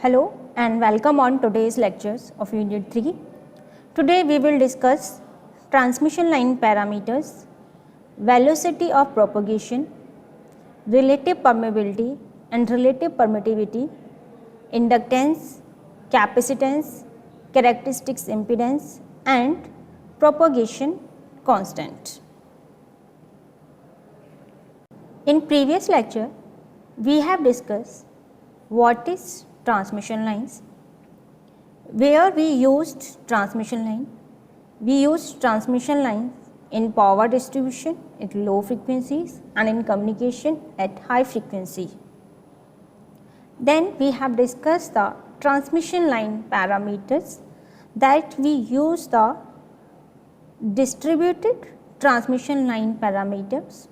Hello and welcome on today's lectures of Unit 3. Today we will discuss transmission line parameters, velocity of propagation, relative permeability and relative permittivity, inductance, capacitance, characteristics impedance and propagation constant. In previous lecture, we have discussed what is transmission lines. Where we used transmission line? We used transmission lines in power distribution at low frequencies and in communication at high frequency. Then we have discussed the transmission line parameters that we use the distributed transmission line parameters.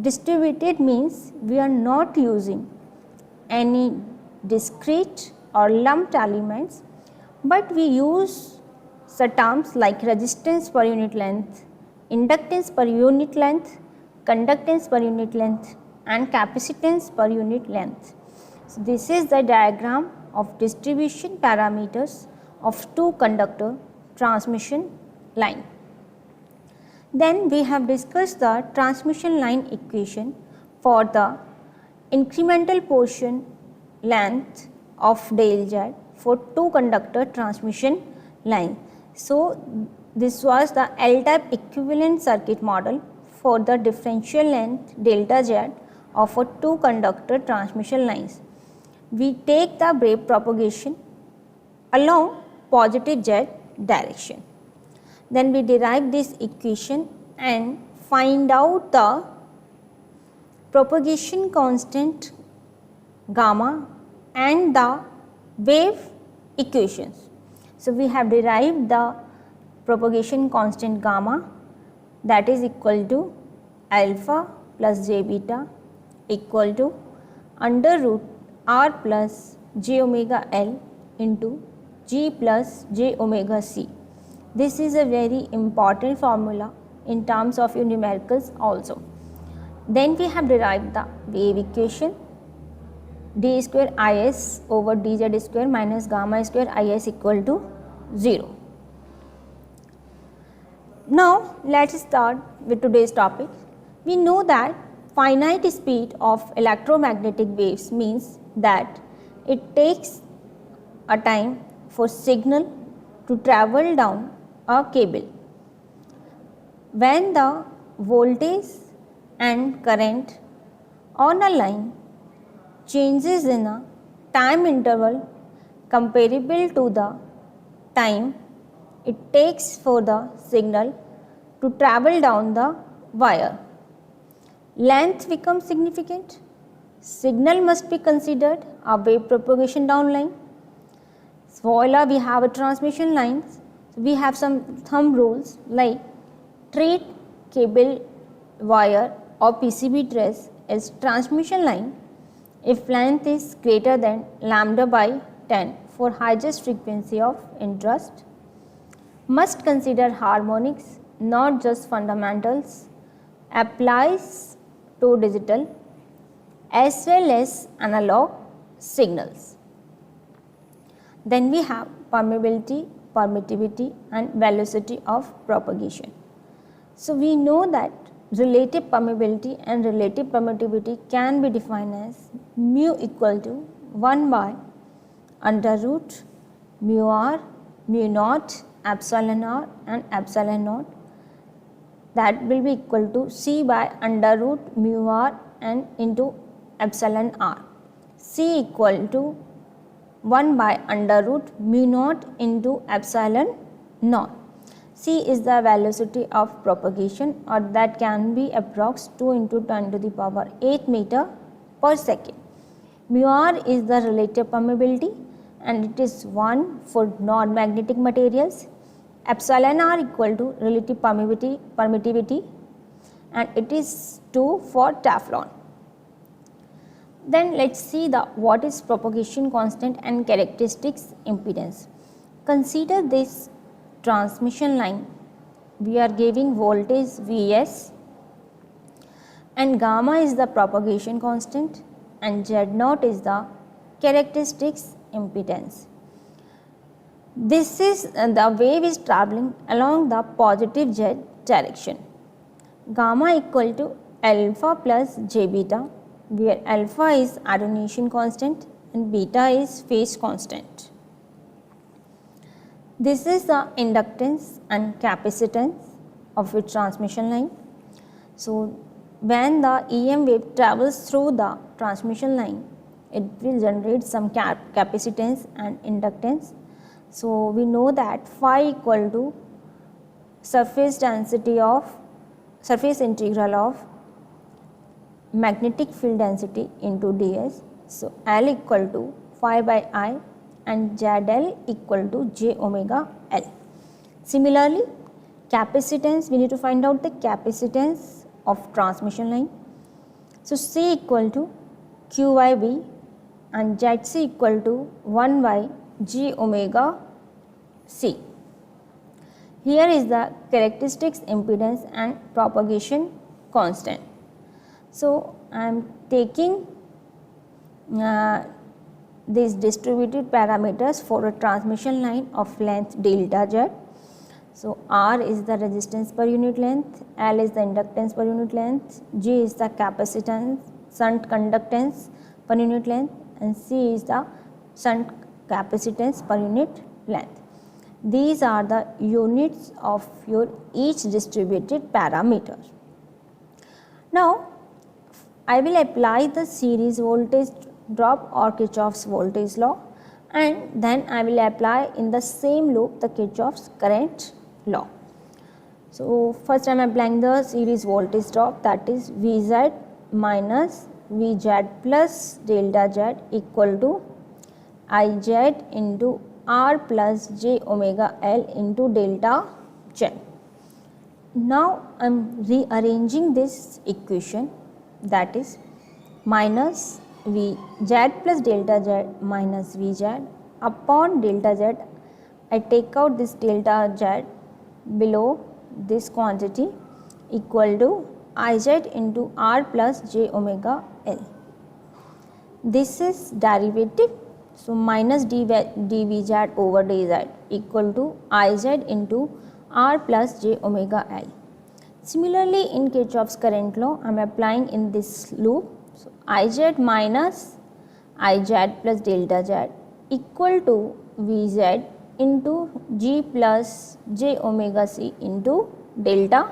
Distributed means we are not using any discrete or lumped elements, but we use the terms like resistance per unit length, inductance per unit length, conductance per unit length and capacitance per unit length. So, this is the diagram of distribution parameters of two conductor transmission line. Then we have discussed the transmission line equation for the incremental portion length of del Z for two conductor transmission line. So, this was the L-type equivalent circuit model for the differential length delta Z of a two conductor transmission lines. We take the wave propagation along positive Z direction. Then we derive this equation and find out the propagation constant gamma and the wave equations. So, we have derived the propagation constant gamma, that is equal to alpha plus j beta equal to under root r plus j omega L into g plus j omega c. This is a very important formula in terms of your numericals also. Then we have derived the wave equation, d square is over dz square minus gamma square is equal to 0. Now, let us start with today's topic. We know that finite speed of electromagnetic waves means that it takes a time for signal to travel down a cable. When the voltage and current on a line changes in a time interval comparable to the time it takes for the signal to travel down the wire, length becomes significant. Signal must be considered a wave propagation downline. Spoiler, we have a transmission lines. So, we have some thumb rules like treat cable wire or PCB trace as transmission line if length is greater than lambda by 10 for highest frequency of interest. Must consider harmonics, not just fundamentals. Applies to digital as well as analog signals. Then we have permeability, permittivity and velocity of propagation. So, we know that relative permeability and relative permittivity can be defined as mu equal to 1 by under root mu r, mu naught, epsilon r and epsilon naught, that will be equal to C by under root mu r and into epsilon r. C equal to 1 by under root mu naught into epsilon naught. C is the velocity of propagation, or that can be approx 2 into 10 to the power 8 meter per second. Mu r is the relative permeability and it is 1 for non-magnetic materials. Epsilon r equal to relative permittivity and it is 2 for Teflon. Then let us see the what is propagation constant and characteristics impedance. Consider this transmission line. We are giving voltage Vs and gamma is the propagation constant and Z naught is the characteristics impedance. This is the wave is traveling along the positive z direction. Gamma equal to alpha plus j beta, where alpha is attenuation constant and beta is phase constant. This is the inductance and capacitance of a transmission line. So, when the EM wave travels through the transmission line, it will generate some capacitance and inductance. So, we know that phi equal to surface integral of magnetic field density into ds. So, L equal to phi by I and ZL equal to j omega L. Similarly, capacitance, we need to find out the capacitance of transmission line. So, C equal to Q by V and ZC equal to 1 by G omega C. Here is the characteristics impedance and propagation constant. So, I am taking these distributed parameters for a transmission line of length delta Z. So, R is the resistance per unit length, L is the inductance per unit length, G is the capacitance, shunt conductance per unit length and C is the shunt capacitance per unit length. These are the units of your each distributed parameter. Now, I will apply the series voltage drop or Kirchhoff's voltage law, and then I will apply in the same loop the Kirchhoff's current law. So, first I am applying the series voltage drop, that is Vz minus Vz plus delta Z equal to Iz into R plus j omega L into delta Z. Now, I am rearranging this equation, that is minus Vz plus delta Z minus Vz upon delta Z. I take out this delta Z below this quantity equal to Iz into R plus j omega L. This is derivative. So, minus dVz over dz equal to Iz into R plus j omega L. Similarly, in Kirchhoff's current law, I am applying in this loop. So, Iz minus Iz plus delta Z equal to Vz into G plus j omega C into delta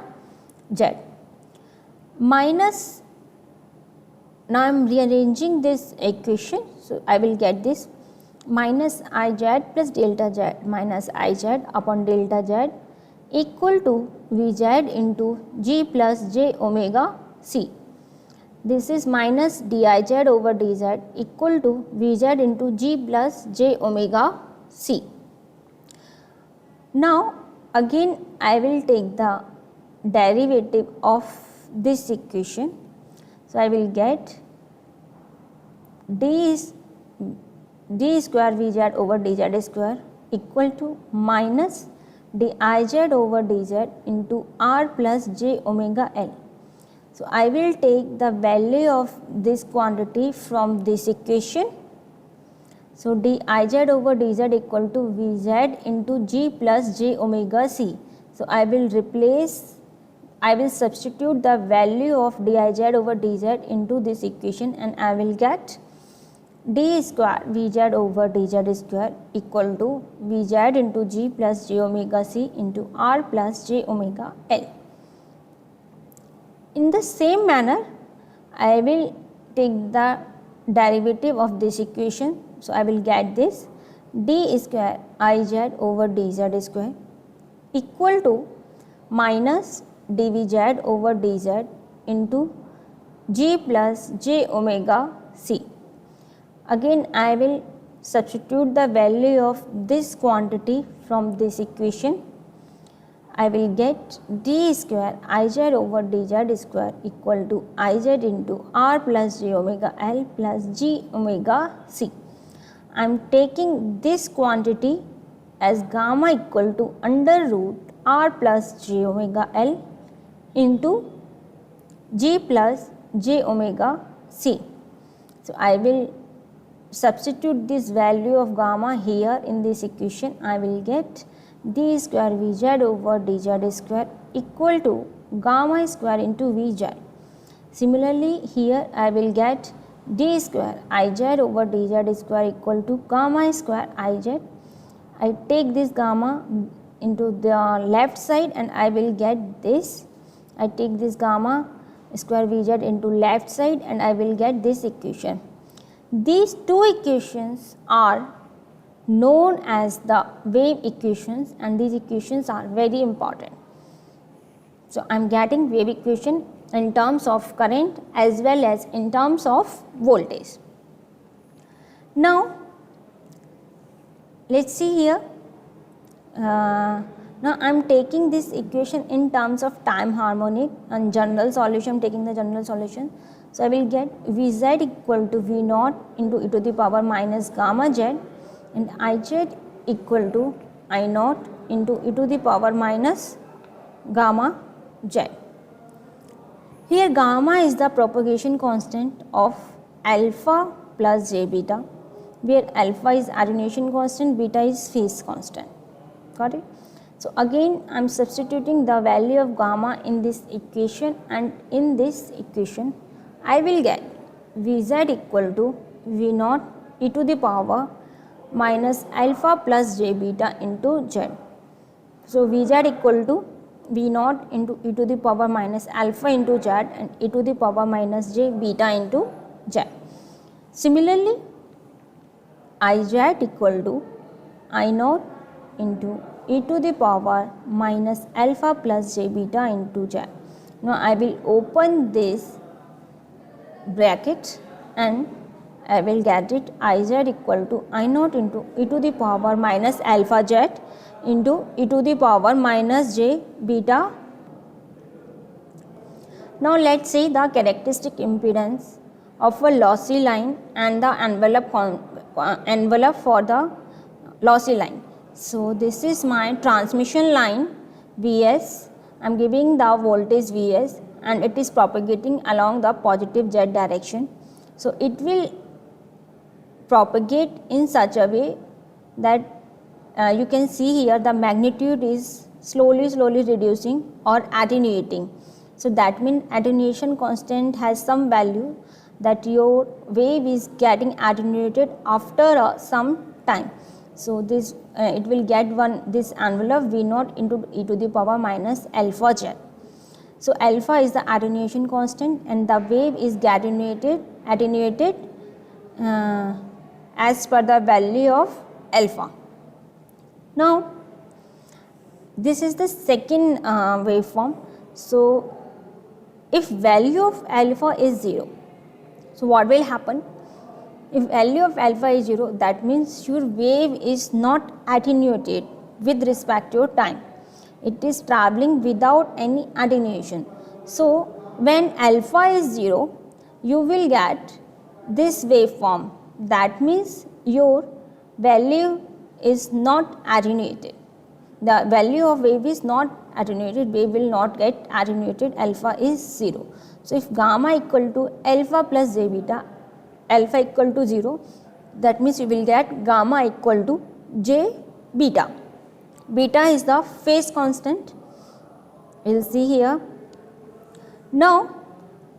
Z minus, now I am rearranging this equation. So, I will get this minus Iz plus delta Z minus Iz upon delta Z equal to Vz into G plus j omega C. This is minus Diz over dz equal to Vz into G plus j omega C. Now, again I will take the derivative of this equation. So, I will get d square Vz over dz square equal to minus Diz over dz into R plus j omega L. So, I will take the value of this quantity from this equation. So, Diz over dz equal to Vz into G plus j omega C. So, I will substitute the value of Diz over dz into this equation and I will get d square Vz over dz square equal to Vz into G plus j omega C into R plus j omega L. In the same manner, I will take the derivative of this equation. So, I will get this d square Iz over dz square equal to minus dVz over dz into G plus j omega C. Again, I will substitute the value of this quantity from this equation. I will get d square Iz over dz square equal to Iz into R plus j omega L plus G omega C. I am taking this quantity as gamma equal to under root R plus j omega L into G plus j omega C. So, I will substitute this value of gamma here in this equation, I will get d square Vz over dz square equal to gamma square into Vz. Similarly, here I will get d square Iz over dz square equal to gamma square Iz. I take this gamma into the left side and I will get this. I take this gamma square Vz into left side and I will get this equation. These two equations are known as the wave equations, and these equations are very important. So, I am getting wave equation in terms of current as well as in terms of voltage. Now, let us see here. Now, I am taking this equation in terms of time harmonic and general solution. I am taking the general solution. So, I will get Vz equal to V naught into e to the power minus gamma z, and Iz equal to I naught into e to the power minus gamma z. Here gamma is the propagation constant of alpha plus j beta, where alpha is attenuation constant, beta is phase constant. Got it? So, again I am substituting the value of gamma in this equation, and in this equation I will get Vz equal to V naught e to the power minus alpha plus j beta into z. So, Vz equal to V naught into e to the power minus alpha into z and e to the power minus j beta into z. Similarly, Iz equal to I naught into e to the power minus alpha plus j beta into z. Now, I will open this bracket and I will get it Iz equal to I naught into e to the power minus alpha z into e to the power minus j beta. Now, let us see the characteristic impedance of a lossy line and the envelope for the lossy line. So, this is my transmission line Vs. I am giving the voltage Vs and it is propagating along the positive z direction. So, it will propagate in such a way that you can see here the magnitude is slowly reducing or attenuating. So, that means attenuation constant has some value that your wave is getting attenuated after some time. So, this it will get this envelope V naught into e to the power minus alpha z. So, alpha is the attenuation constant and the wave is attenuated as per the value of alpha. Now, this is the second waveform. So, if value of alpha is 0, so what will happen? If value of alpha is 0, that means your wave is not attenuated with respect to your time. It is travelling without any attenuation. So, when alpha is 0, you will get this waveform. That means your value is not attenuated. The value of wave is not attenuated, wave will not get attenuated, alpha is 0. So, if gamma equal to alpha plus j beta, alpha equal to 0, that means you will get gamma equal to j beta. Beta is the phase constant, we will see here. Now,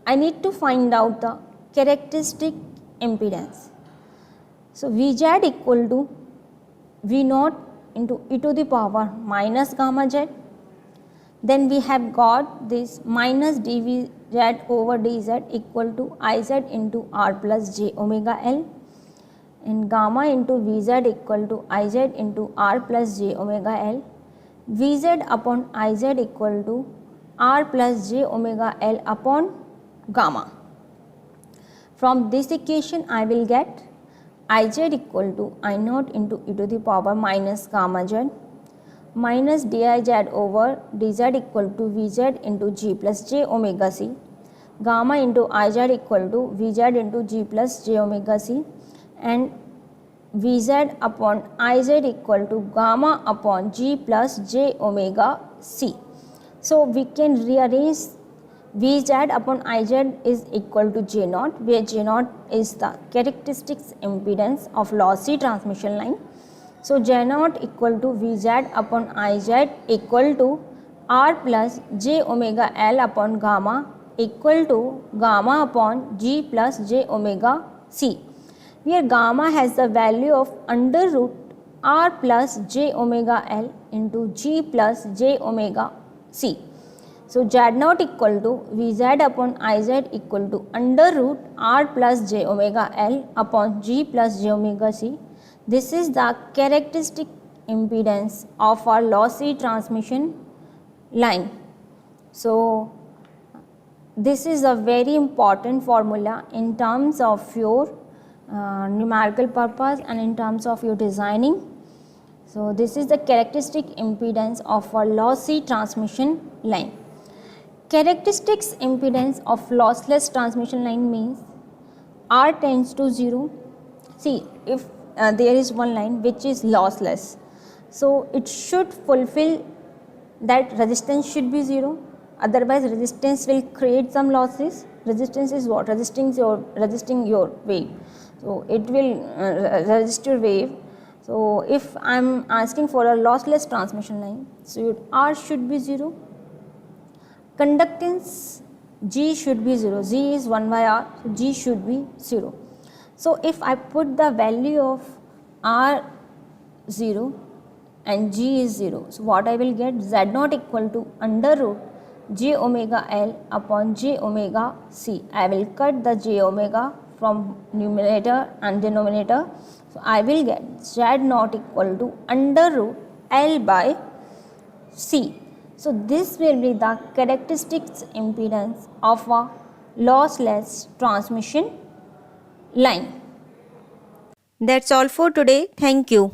I need to find out the characteristic impedance. So, Vz equal to V naught into e to the power minus gamma z. Then we have got this minus dVz over dz equal to Iz into r plus j omega L, and gamma into Vz equal to Iz into r plus j omega L, Vz upon Iz equal to r plus j omega L upon gamma. From this equation I will get Iz equal to I naught into e to the power minus gamma z minus diz over dz equal to Vz into g plus j omega c, gamma into Iz equal to Vz into g plus j omega c, and Vz upon Iz equal to gamma upon g plus j omega c. So, we can rearrange Vz upon Iz is equal to J naught, where J naught is the characteristics impedance of lossy transmission line. So J naught equal to Vz upon Iz equal to R plus J omega L upon gamma equal to gamma upon G plus J omega C, where gamma has the value of under root R plus J omega L into G plus J omega C. So Z naught equal to Vz upon Iz equal to under root R plus J omega L upon G plus J omega C. This is the characteristic impedance of our lossy transmission line. So this is a very important formula in terms of your numerical purpose and in terms of your designing. So this is the characteristic impedance of a lossy transmission line. Characteristics impedance of lossless transmission line means R tends to 0. See, if there is one line which is lossless, so it should fulfill that resistance should be 0, otherwise resistance will create some losses. Resistance is what? Resisting your wave. So it will resist your wave. So if I am asking for a lossless transmission line, so R should be 0. Conductance G should be 0, G is 1 by R, so G should be 0. So if I put the value of R 0 and G is 0, so what I will get? Z naught equal to under root J omega L upon J omega C. I will cut the J omega from numerator and denominator. So I will get Z naught equal to under root L by C. So this will be the characteristics impedance of a lossless transmission line. That's all for today. Thank you.